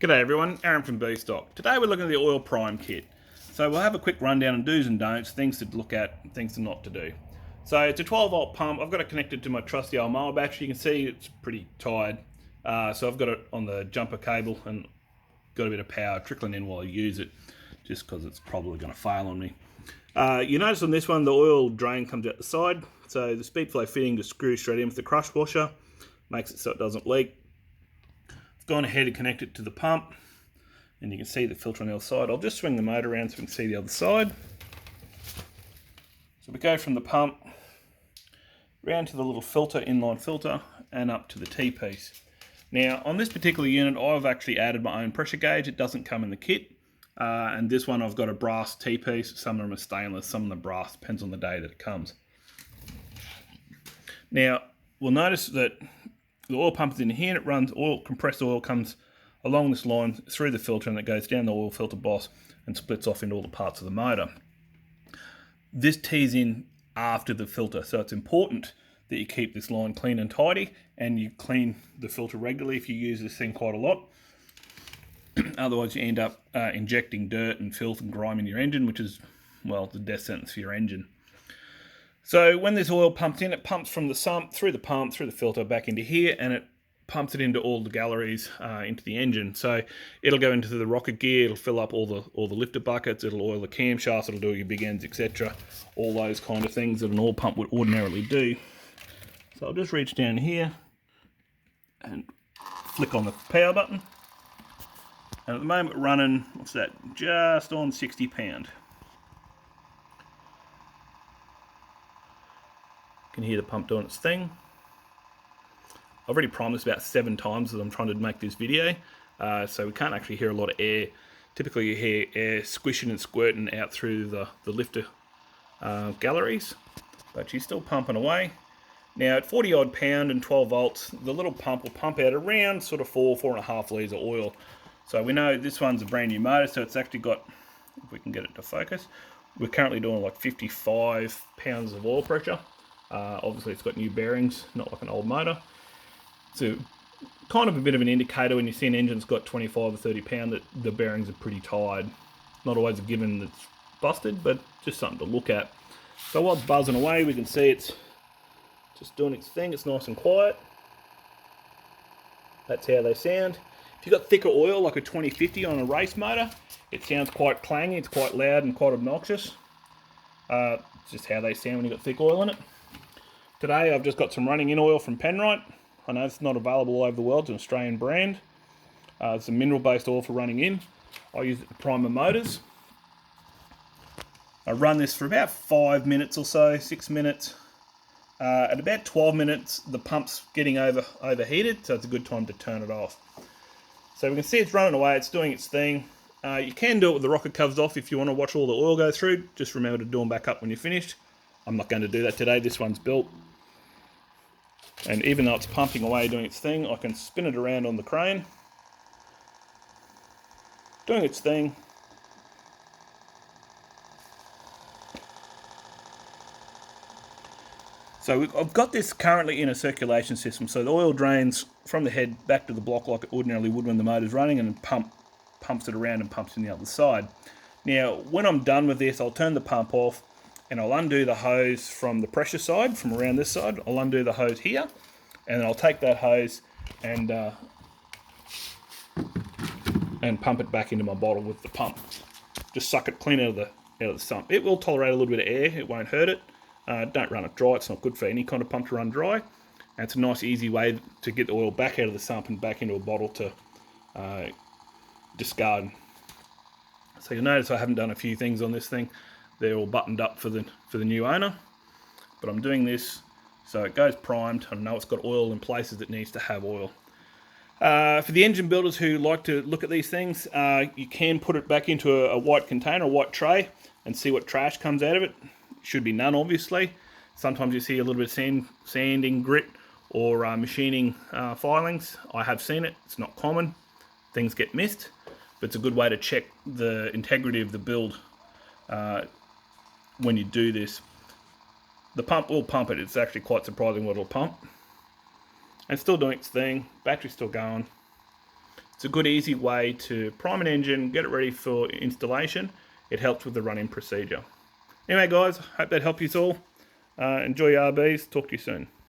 G'day everyone, Aaron from B-Stock. Today we're looking at the Oil Prime kit. So we'll have a quick rundown on do's and don'ts, things to look at, things to not to do. So it's a 12 volt pump. I've got it connected to my trusty old mower battery. You can see it's pretty tired. So I've got it on the jumper cable and got a bit of power trickling in while I use it, just because it's probably going to fail on me. You notice on this one the oil drain comes out the side. So the Speedflow fitting just screws straight in with the crush washer, makes it so it doesn't leak. Gone ahead and connect it to the pump, and you can see the filter on the other side. I'll just swing the motor around so we can see the other side. So we go from the pump round to the little filter, inline filter, and up to the T-piece. Now on this particular unit I've actually added my own pressure gauge. It doesn't come in the kit, and this one I've got a brass T-piece. Some of them are stainless, some of them are brass, depends on the day that it comes. Now we'll notice that the oil pump is in here and it runs oil, compressed oil comes along this line through the filter, and it goes down the oil filter boss and splits off into all the parts of the motor. This tees in after the filter, so it's important that you keep this line clean and tidy, and you clean the filter regularly if you use this thing quite a lot. Otherwise you end up injecting dirt and filth and grime in your engine, which is, well, the death sentence for your engine. So when this oil pumps in, it pumps from the sump, through the filter, back into here, and it pumps it into all the galleries, into the engine. So it'll go into the rocket gear, it'll fill up all the lifter buckets, it'll oil the camshafts, it'll do your big ends, etc. All those kind of things that an oil pump would ordinarily do. So I'll just reach down here and flick on the power button. And at the moment we're running, what's that, just on 60 pound. You can hear the pump doing its thing. I've already primed this about 7 times as I'm trying to make this video, so we can't actually hear a lot of air. Typically you hear air squishing and squirting out through the lifter galleries, but she's still pumping away. Now at 40 odd pound and 12 volts, the little pump will pump out around sort of 4.5 litres of oil. So we know this one's a brand new motor, so it's actually got, if we can get it to focus, we're currently doing like 55 pounds of oil pressure. Obviously it's got new bearings, not like an old motor. So kind of a bit of an indicator when you see an engine's got 25 or 30 pound that the bearings are pretty tired. Not always a given that's busted, but just something to look at. So while it's buzzing away, we can see it's just doing its thing. It's nice and quiet. That's how they sound. If you've got thicker oil like a 2050 on a race motor, it sounds quite clangy, it's quite loud and quite obnoxious. It's just how they sound when you've got thick oil in it. Today I've just got some running in oil from Penrite. I know it's not available all over the world, it's an Australian brand. It's a mineral based oil for running in. I use it to prime my motors. I run this for about 5 minutes or so, 6 minutes. At about 12 minutes the pump's getting overheated, so it's a good time to turn it off. So we can see it's running away, it's doing its thing. You can do it with the rocket covers off if you want to watch all the oil go through. Just remember to do them back up when you're finished. I'm not going to do that today, this one's built. And even though it's pumping away doing its thing, I can spin it around on the crane. Doing its thing. So I've got this currently in a circulation system, so the oil drains from the head back to the block like it ordinarily would when the motor's running, and pumps it around and pumps in the other side. Now when I'm done with this, I'll turn the pump off and I'll undo the hose from the pressure side, from around this side. I'll undo the hose here, and then I'll take that hose and pump it back into my bottle with the pump. Just suck it clean out of the sump. It will tolerate a little bit of air, it won't hurt it. Don't run it dry, it's not good for any kind of pump to run dry. And it's a nice easy way to get the oil back out of the sump and back into a bottle to discard. So you'll notice I haven't done a few things on this thing. They're all buttoned up for the new owner, but I'm doing this so it goes primed. I know it's got oil in places it needs to have oil. For the engine builders who like to look at these things, you can put it back into a white container, a white tray, and see what trash comes out of it. Should be none, obviously. Sometimes you see a little bit of sanding, grit, or machining filings. I have seen it. It's not common. Things get missed, but it's a good way to check the integrity of the build when you do this. The pump will pump it. It's actually quite surprising what it'll pump. And it's still doing its thing. Battery's still going. It's a good, easy way to prime an engine, get it ready for installation. It helps with the run-in procedure. Anyway, guys, hope that helped you all. Enjoy your RBs. Talk to you soon.